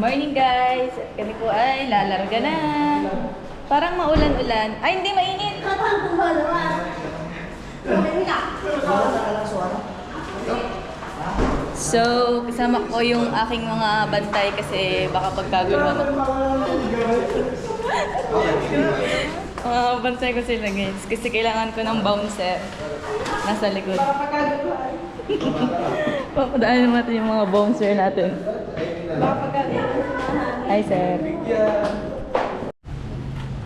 Morning guys! Kami po ay lalarga na. Parang maulan-ulan. Ay, hindi mainit! So, kasama ko yung aking mga bantay kasi baka pagkaguluhan ako. Bantay ko sila guys kasi kailangan ko ng bouncer nasa likod. Papadaan natin yung mga bouncer natin. Hi sir.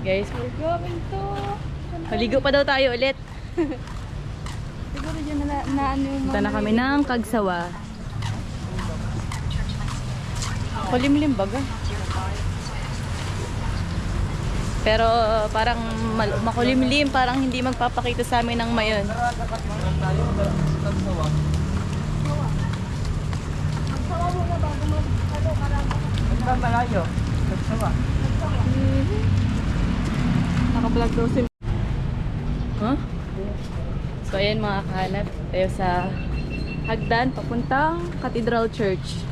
Guys, we're going to... Maligo pa daw tayo ulit. Siguro dyan na ano yung Punta na kami ng Kagsawa. Kulimlim baga. Pero parang makulimlim, parang hindi magpapakita sa amin ng mayon. Sawa mo na bago karama. Saan malayo? Nagsawa. Naka-vlog daw si... Huh? So ayan mga kahanap, tayo sa hagdan papuntang Cathedral Church.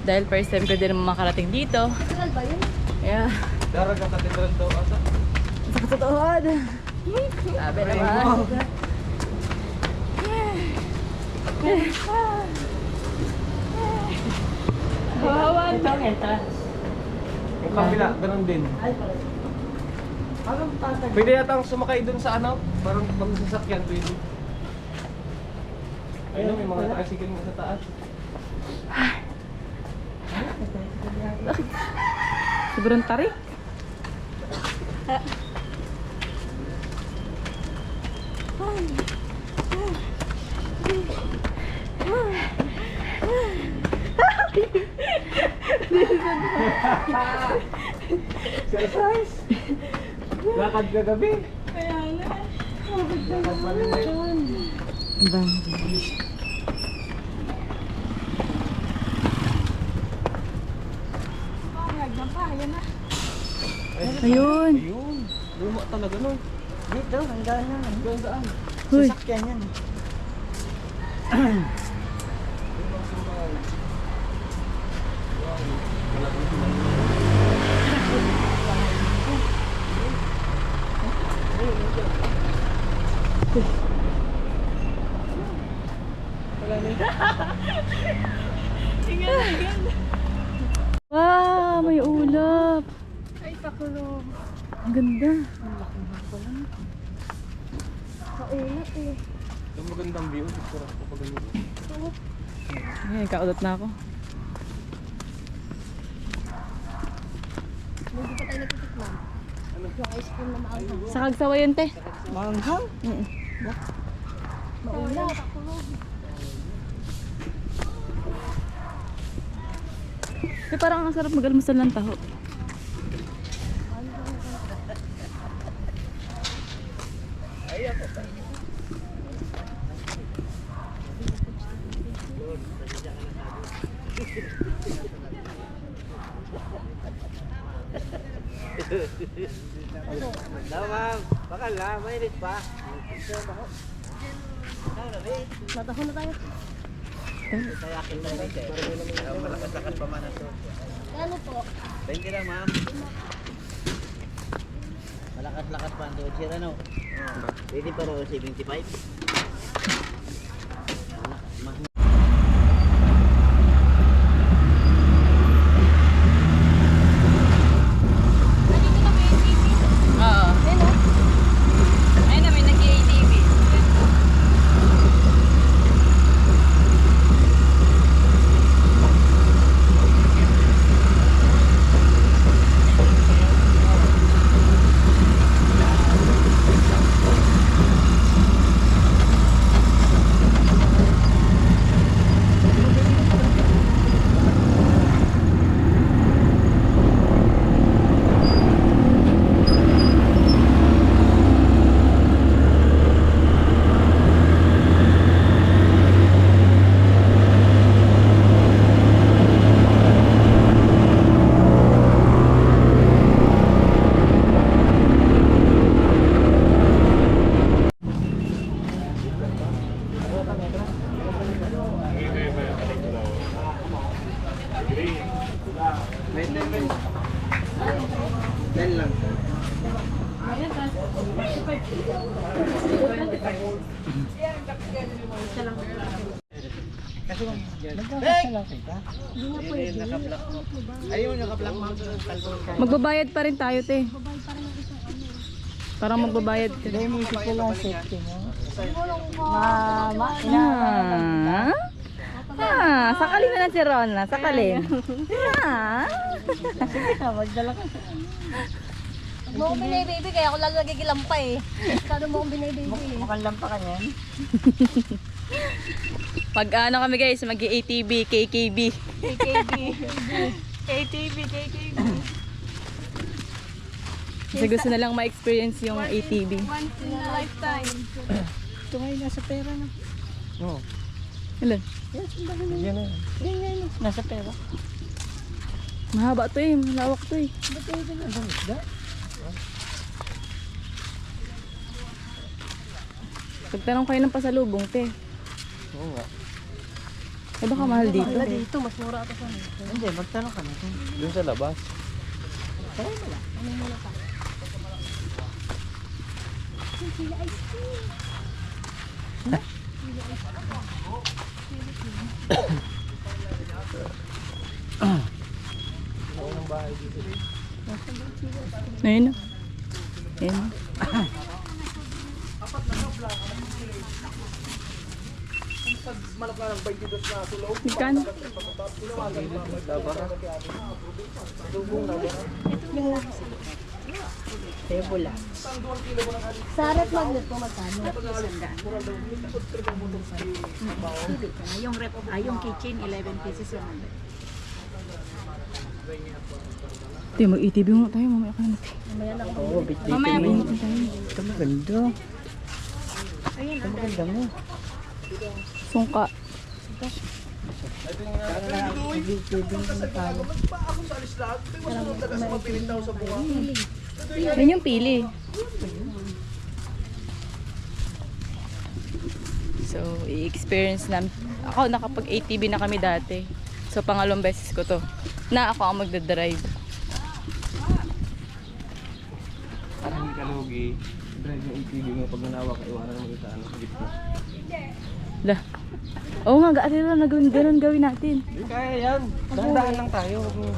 Dahil first time ko din makarating dito. Tagal ba yun? Yeah. Darag ang katedral daw asa. Sa katotohan. Sabi naman. Hawawan. Ito ang entrance. Yung kabila, ganun din. Pwede yata ang sumakay dun sa ano? Parang pang sasakyan pwede. Ayun, may mga tricycle nga sa taas. Sobrang tarik. Exercise! Lakad ka gabi. Kaya nga. Lakad pa rin ngayon. Ayan na. Ayun. Ayun. Luma talaga no. Dito, hanggang na. Hanggang saan? Uy. Sasakyan yan. Wow, may ulap. Ay, pakulog. Ang ganda. Kaulat eh. Yung magandang view. Picture ako pag ganyan. Ay, kaulot na ako. Hindi pa tayo natitikman. Yung ice cream na maanghang. Sa Kagsawa yun, te. Maanghang? Maulat. Te, parang ang sarap mag-almusal ng taho. Daw ma'am, bakal na, mainit pa. Natahon na tayo. Tayakin na rin eh. Malakas-lakas pa man ito. Ano po? 20 lang ma'am. Malakas-lakas pa ito. Sira no? Pwede pa rin 75. Oo. Ayun na, may nag-ATV. 10 lang. Kasi kung nagkakasa lang kita. Hindi nga pwede. Ayaw nyo ka-black mount. Magbabayad pa rin tayo, te. Parang magbabayad ka. Hindi mo isip ko lang safety mo. Sakalin na lang si Rona. Sakalin. Sige ka, magdala ka. Huwag mo akong binibaby, kaya ako lalo nagigilampa eh. Kano mo akong binibaby eh. Mukhang lampa ka niyan. Pag ano kami guys, mag-ATV, KKB. KKB. KTV, KKB. Kasi gusto na lang ma-experience yung ATV. Once in a lifetime. Ito ngayon nasa pera na. Oo. Ilan? Yan na. Yan. Nasa pera. Mahaba to eh, malawak to eh. Ba't tayo din ang isda? Pagtanong kayo ng pasalubong, te. Oo nga. Eh baka mahal dito. Wala dito, mas mura ito sa amin. Hindi, magtanong ka na. Doon sa labas. Tara mo lang. Ano muna pa? Sila ice cream. Ayun na. Ayun na. Magkano? Tebola. Sarap magnet po magkano? Yung rep, yung kitchen, 11 pieces lang. Te, mag-ATV muna tayo. Mamaya ka na. Oo, bit-bit. Mamaya mo. pa tayo. Ito maganda. Ito maganda mo. Sungka. Yan yung pili. So, i-experience namin. Ako, nakapag-ATV na kami dati. So, pangalawang beses ko to. Na ako ang magdadrive. Parang hindi ka lugi. Drive yung ATV mo pag nanawa ka, iwanan mo sa ano, sa gitna. Lah. Oo nga, ganun gawin natin. Hindi kaya yan. Dahan-dahan lang tayo. Huwag mo.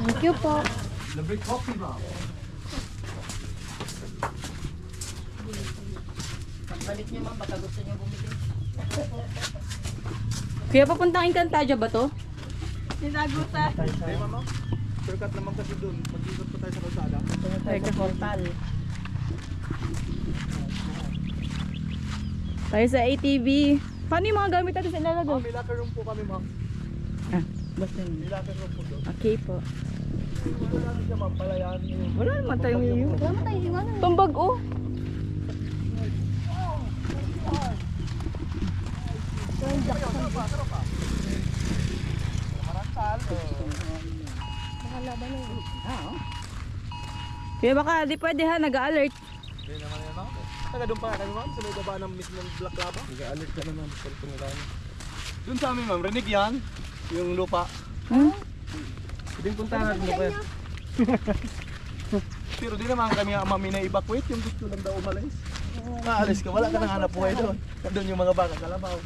Thank you po. Libre coffee ba? Kaya papuntang Encantadia ba to? Sinagutan. Hindi mama. Shortcut naman kasi doon. Mag-ikot pa tayo sa kalsada. Teka, portal. Tayo sa ATV. Paano yung mga gamit natin sa ilalagay? May locker room po kami ma'am. Ah, basta yun. May locker room po doon. Okay po. Wala natin siya ma'am. Palayaan niyo. Wala naman tayong iyo. Wala mo tayo iwanan. Tumbag oh. Kaya baka di pwede ha, nag-alert. Hindi naman yan ma'am. Taga doon pa kami ma'am. Sa may baba ng mismong black lava. Nag-alert ka naman. Doon sa amin ma'am. Rinig yan. Yung lupa. Huh? Pwedeng puntahan mo pa yan. Pero di naman kami mami na-evacuate. Yung gusto lang daw umalis. Maalis ka. Wala ka nang hanap buhay doon. Doon yung mga baka kalabaw.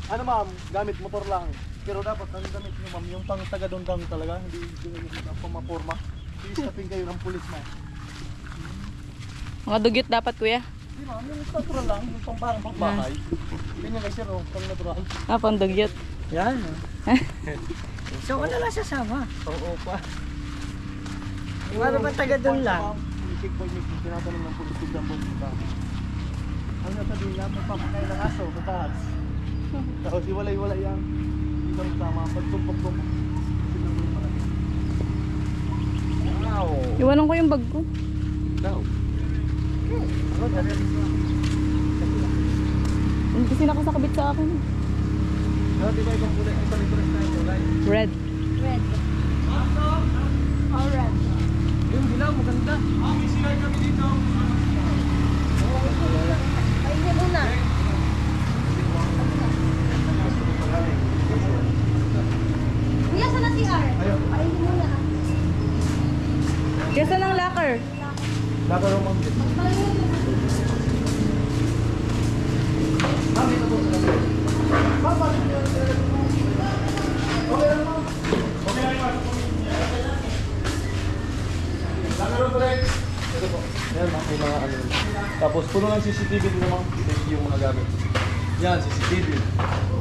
Ano ma'am? Gamit motor lang. Pero dapat ang gamit nyo ma'am. Yung pang taga doon lang talaga. Hindi yung pamaporma. I-stopin kayo ng pulis ma'am. Mga dugyot dapat kuya. Hindi ma'am. Yung natural lang. Yung pang parang pangbahay. Ganyan guys sir. Pang natural. Ah, pang dugyot. Yan. So, wala lang sasama. Oo pa. Ano ba taga doon lang? Checkpoint ni tinatanong ng pulis biglang po dito. Ang sasabihin lang, magpapakay ng aso sa taas. Tapos iwalay-walay yan. Hindi ba tama? Pagtumpok-tumpok. Wow! Iwanan ko yung bag ko. Wow! Hindi kasi nakasakabit sa akin. Di ba ibang kulay? Ibang tayo kulay? Red. Red. All red. Yung dilaw, maganda. May sinay kami dito. CR. Ayun. Ay, hindi muna. Kesa ng locker. Lagaro ma'am. Ma'am, ito po. Ma'am, balik niyo. Okay lang ma'am. Okay lang ma'am. Lagaro po rin. Ito po. Yan ma'am, may mga ano. Tapos puno ng CCTV din naman. Ito yung mga gamit. Yan, CCTV.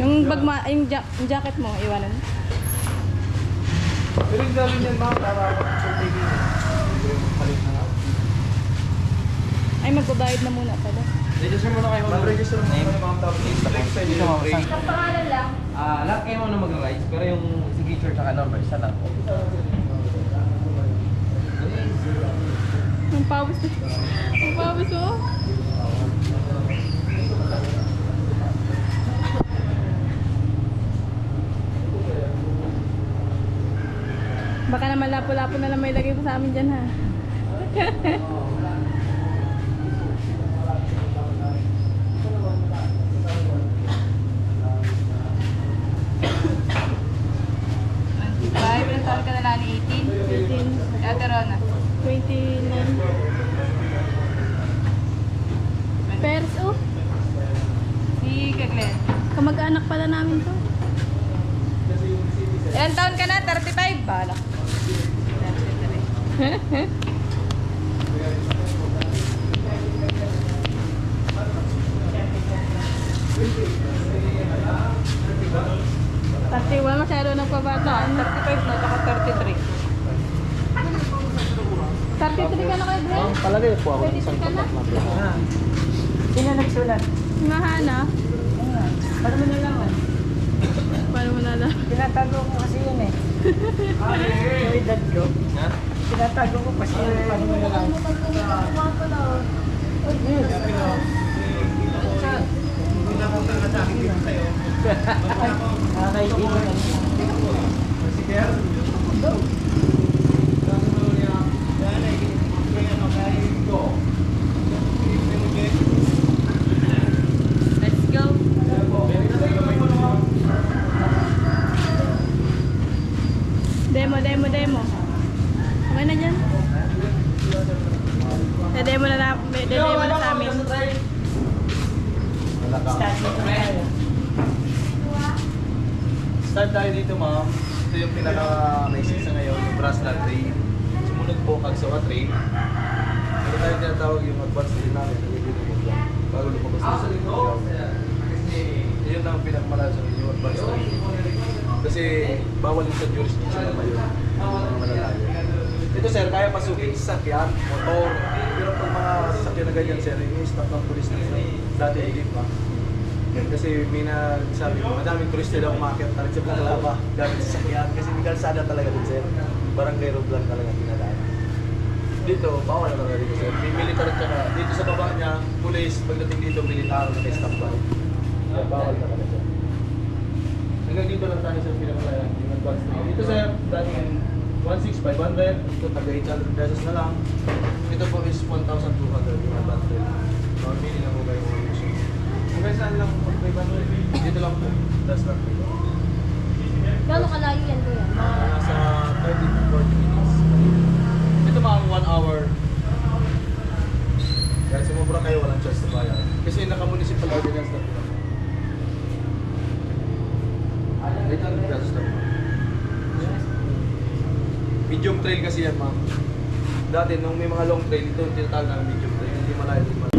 Yung yung jacket mo, iwanan. Pero yung galing yan ma'am, para pag-TV. Palit na nga. Ay, magbabayad na muna pala. Register muna kayo. Mag-register muna kayo ma'am. Tapos i-select sa inyo yung rate. Ang pangalan lang. Lahat kayo na mag-rise, pero yung signature tsaka number, isa lang. Ang pawis na. Ang pawis oh. Baka naman lapo-lapo na lang may lagay pa sa amin dyan ha. Ay, ilang taon ka na lang? 18? 18. Ate Rona. 29. Pers oh. Si Kaglen. Kamag-anak pala namin to. Ilang taon ka na? 35? Bala. 33. Wala masyado ng pabata. 35 na, tsaka 33. 33 ka na kayo, Glenn? Palagay po ako ng isang contact number. Sino nagsulat? Mahana. Paano mo nalaman? Paano mo nala? Tinatago ko kasi yun eh. Yung edad ko. Tinatago ko kasi yun. Paano mo nalaman? Nakakaibigan lang. Let's go. Demo. Okay na dyan? Demo na sa amin. Start tayo dito ma'am. Ito yung pinaka-amazing sa ngayon, yung brass nut tray. Sumunod po kagsawa tray. Ito tayo tinatawag yung advance din namin. Nalibigyan mo dyan. Bago lumabas na sa lingkod. Yun ang pinakamalayo sa yung advance tray. Kasi bawal yung sa jurisdiction na yun. Ang malalayo. Ito sir, kaya pasukin sa sakyan, motor. Pero pag mga sasakyan na ganyan sir, yung stop ng police na dati hindi pa. Kasi may nagsabi ko, madaming turista daw umakyat talaga sa Bukalaba gamit sa sakyan kasi may kalsada talaga din sir. Barangay road lang talaga pinadaan. Dito, bawal na talaga dito sir. May military tsaka dito sa baba niya, police, pagdating dito, militar na may stop by. Kaya bawal talaga sir. Hanggang dito lang tayo sa pinakalayan, yung advance na. Dito sir, dating 1,600, ito taga 800 pesos na lang. Ito po is 1,200 yung advance rate. Normally na po kayo mga issue. Hanggang saan lang po may bundle? Dito lang po. That's not po. Gano'ng kalayo yan kuya? Nasa 30 to 40 minutes. Ito mga 1 hour. Kahit sumubra kayo, walang chance na bayar. Kasi naka-municipal ordinance na po. 800 pesos na po. Medium trail kasi yan, ma'am. Dati, nung may mga long trail, ito yung tinatawag na medium trail. Hindi malayo din malayo.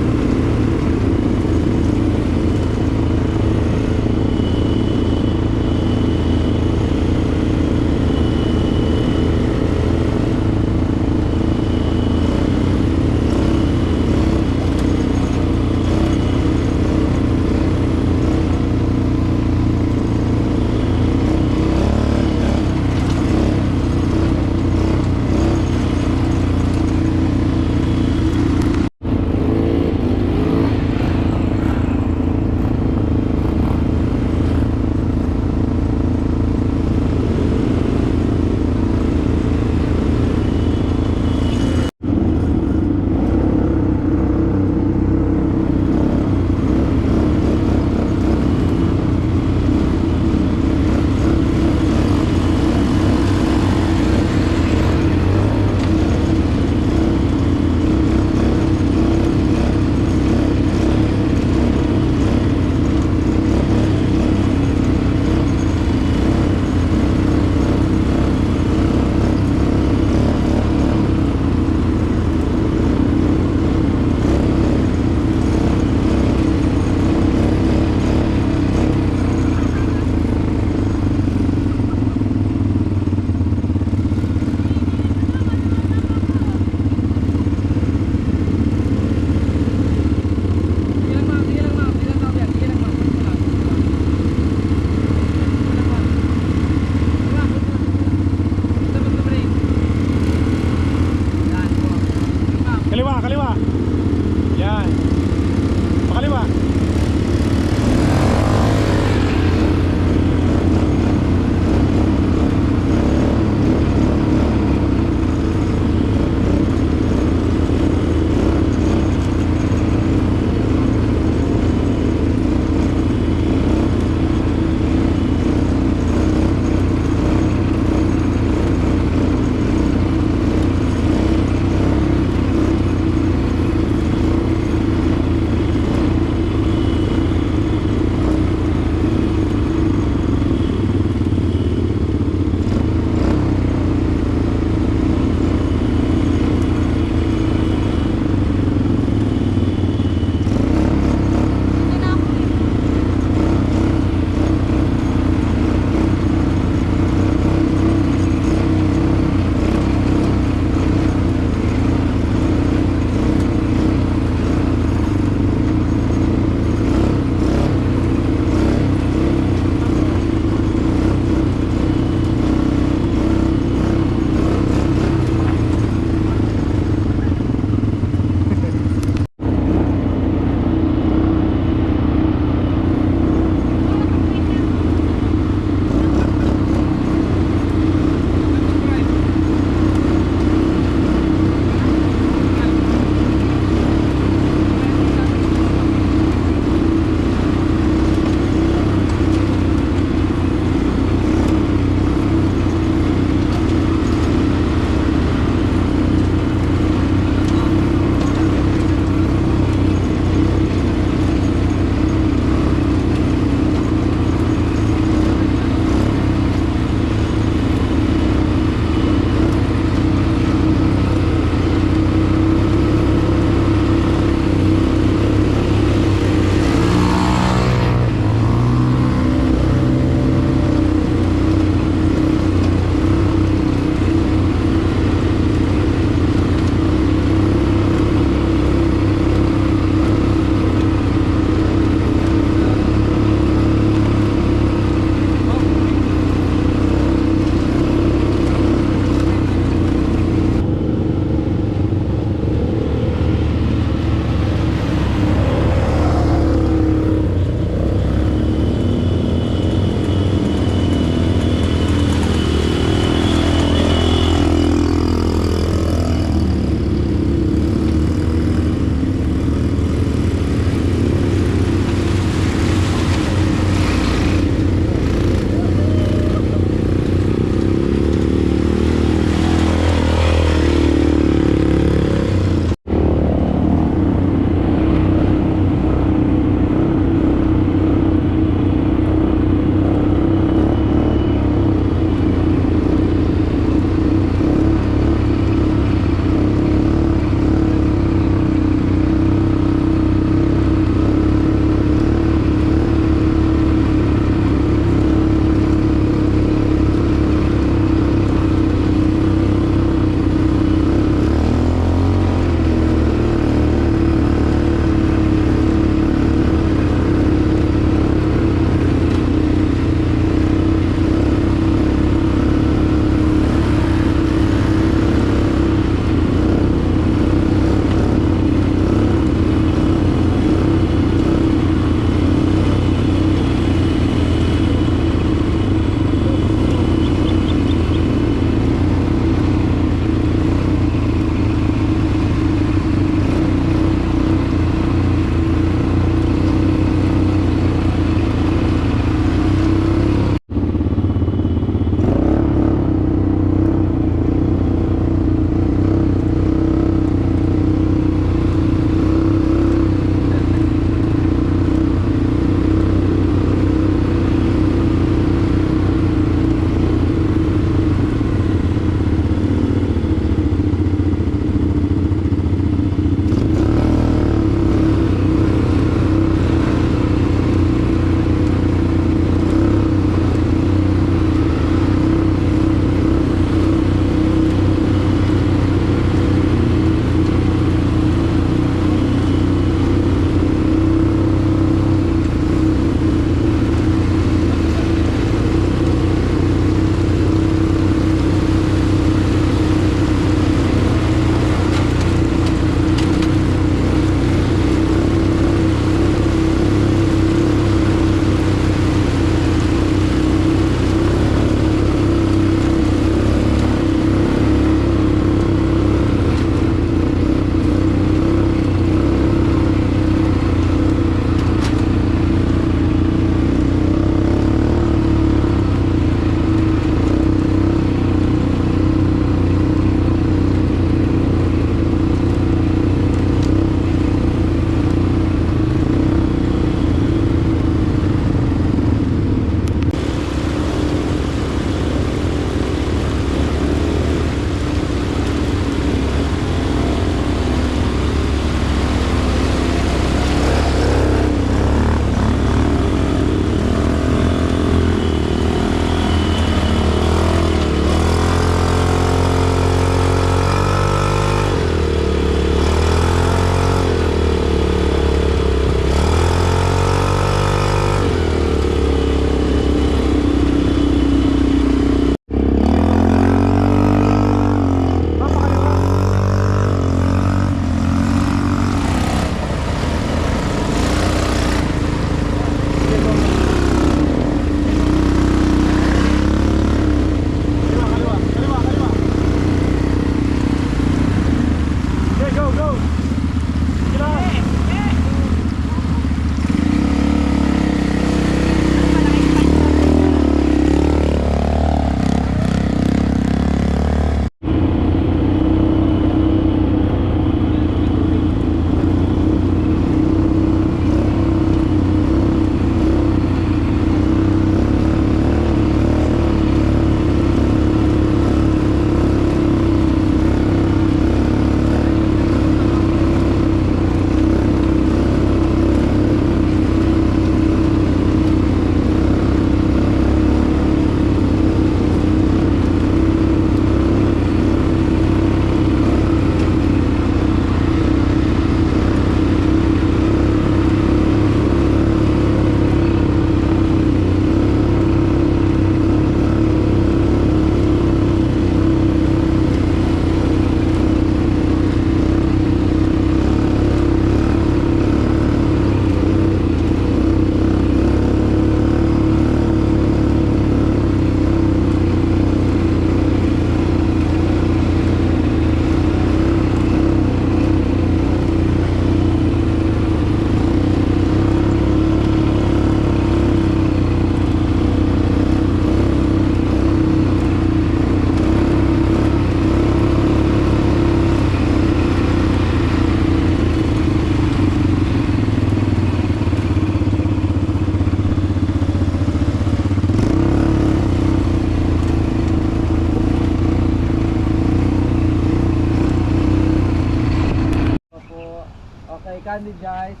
Okay, candid guys.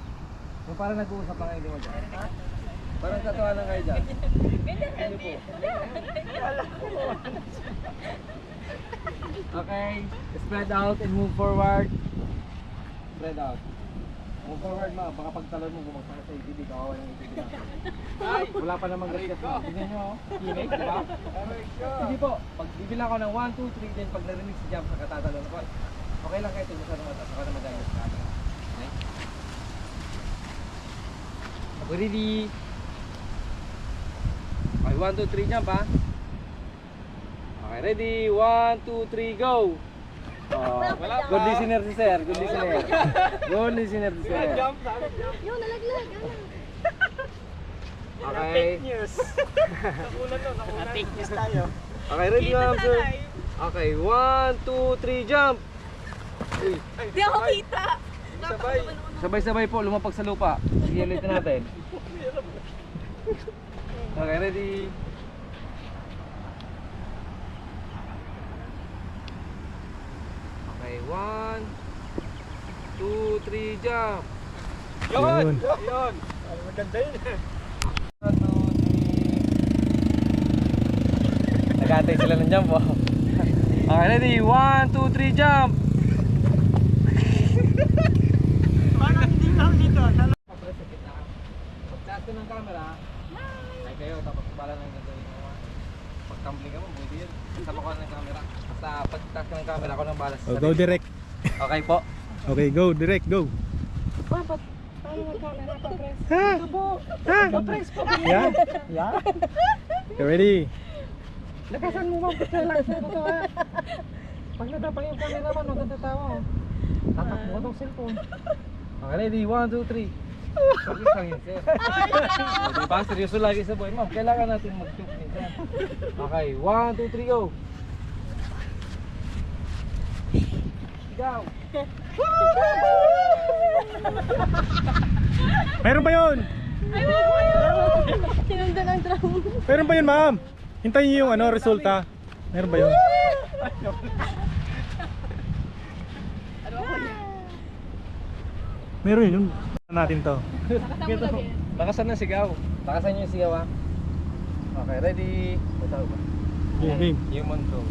Yung parang nag-uusap lang kayo mo dyan. Ha? Parang katawa lang kayo dyan. Hindi po. Okay, spread out and move forward. Spread out. Move forward ma, baka pagtalon mo bumagsak sa ibig, kawawa yung ibig natin. Wala pa namang gasgas mo. Tignan nyo, teammate, di ba? Sige po, pag bibilang ko ng 1, 2, 3, then pag narinig si jump, nakatatalo na po. Okay lang kayo, ito masyadong mataas, baka naman dahil sa camera. Okay? Okay, ready? Okay, 1, 2, 3, jump ha? Okay, ready? 1, 2, 3, go! Oh, good listener si sir, good listener. Good listener si sir. Yun, nalaglag. Okay. Fake news. Fake news tayo. Okay, ready ma'am sir? Okay, 1, 2, 3, jump! Hindi ako kita. Sabay-sabay po, lumapag sa lupa. Sige, ulitin natin. Okay, ready? Okay, 1, 2, 3, jump! Yun. Yun. Maganda yun. 1, 2, 3. Nag-aantay sila ng jump oh. Okay, ready? 1, 2, 3, jump! Parang hindi kami dito. Pagtaas ko ng camera, ay kayo, tapos bala nang gagawin mo. Pag-tumbling ka mo, pwede yun. Kasama ko ng camera. Basta pagtaas ko ng camera, ako nang balas. Oh, go direct. Okay po. Okay, go direct, go. Ha? Ha? Yeah? Yeah. You ready? Lakasan mo ba? Relax mo ito ha. Pag nadapa yung camera mo, magtatatawa. Tatakbo ko itong cellphone. Okay, ready? 1, 2, 3. Service lang yun, sir. Diba? Seryoso lagi sa buhay. Ma'am, kailangan natin mag-tube minsan. Okay, 1, 2, 3, go! Sigaw! Meron pa yun? Sinundan ang drum. Meron pa yun, ma'am. Hintayin niyo yung ano, resulta. Meron ba yun? Meron yun. Natin to. Lakasan ng sigaw. Lakasan niyo yung sigaw ha. Okay, ready? Ito ba? Game, game. Human flow.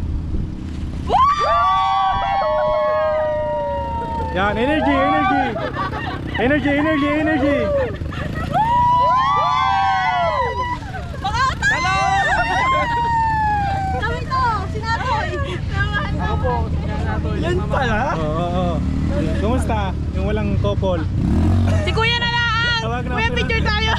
Yan, energy, energy. Energy, energy, energy. Kami to, sinatoy. Ako po, Yan pala. Oo, oo, oo. Kumusta? Yung walang couple. Si Kuya na lang! Tawag na Kuya, ako na. picture tayo!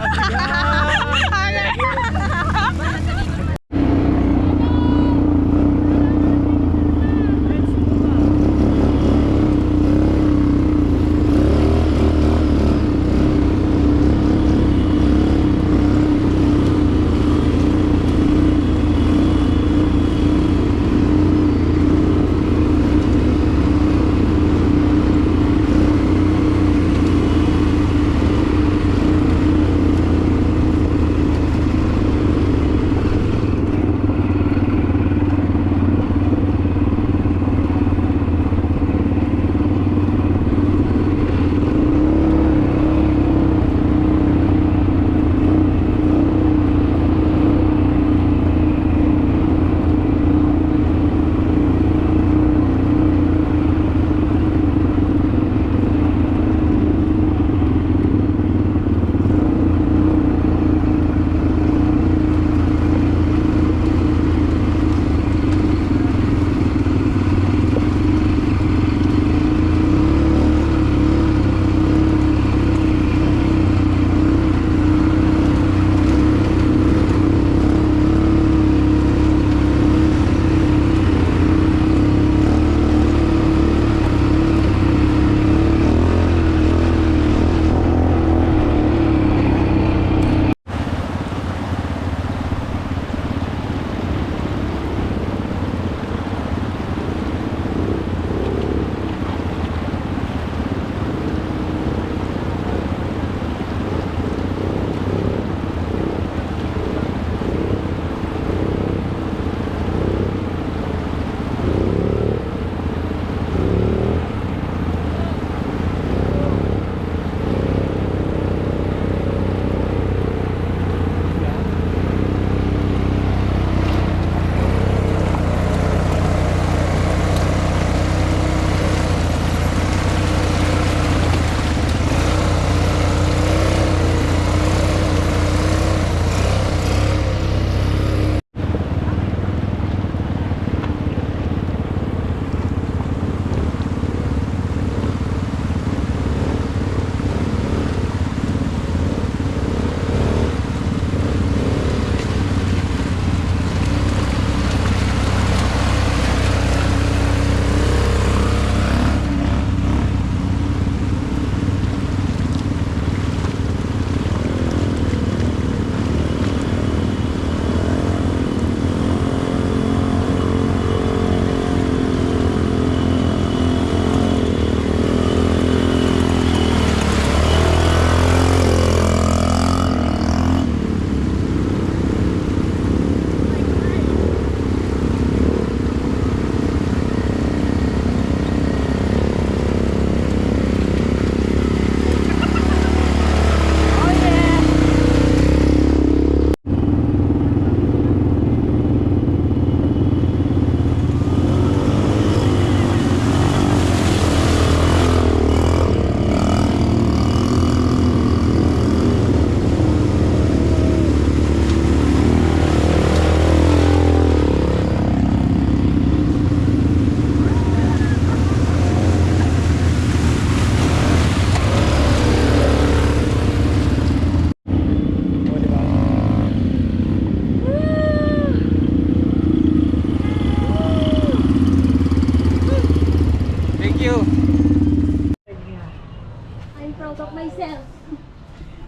I'm proud of myself.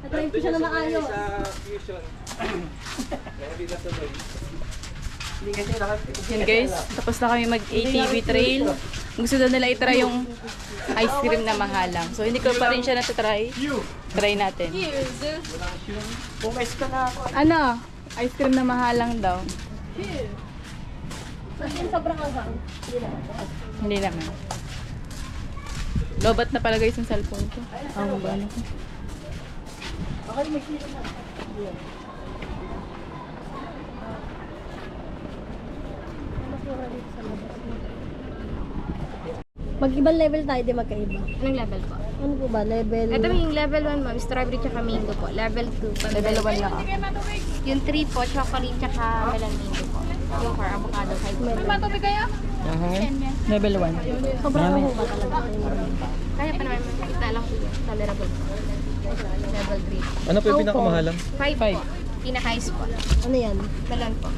Natry ko siya na maayos. fusion. Kaya di nasabay. Hindi kasi Yan guys, tapos na kami mag-ATV trail. Gusto daw nila itry yung ice cream na mahalang. So hindi ko pa rin siya natatry. Try natin. Pumes ka na ako. Ano? Ice cream na mahalang daw. Kasi sobrang anghang. Hindi naman. Lobat na pala guys yung cellphone ko. Ang ba ano ko? Mag-ibang level tayo, di magkaiba. Anong level po? Ano po ba? Level... Ito yung level 1 ma'am, strawberry tsaka mango po. Level 2, Level 1 lang. Yung 3 po, chocolate tsaka melon mango po. Yung 4, avocado side po. Level 1. Sobrang anghang ba talaga? Kaya pa naman, kita lang po yun. Tolerable po. Level 3. Ano po yung pinakamahalang? 5 po. Pinaka-ice po. Ano yan? Melon po.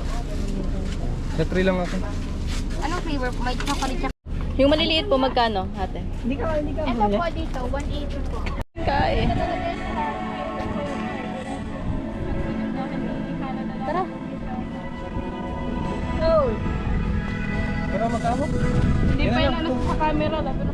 Na-3 lang ako. Anong flavor po? May chocolate tsaka... Yung maliliit po magkano, ate? Ito po dito, 180 po. Kae. Tara! Oh! Pero magkano? Hindi pa yun ano sa camera.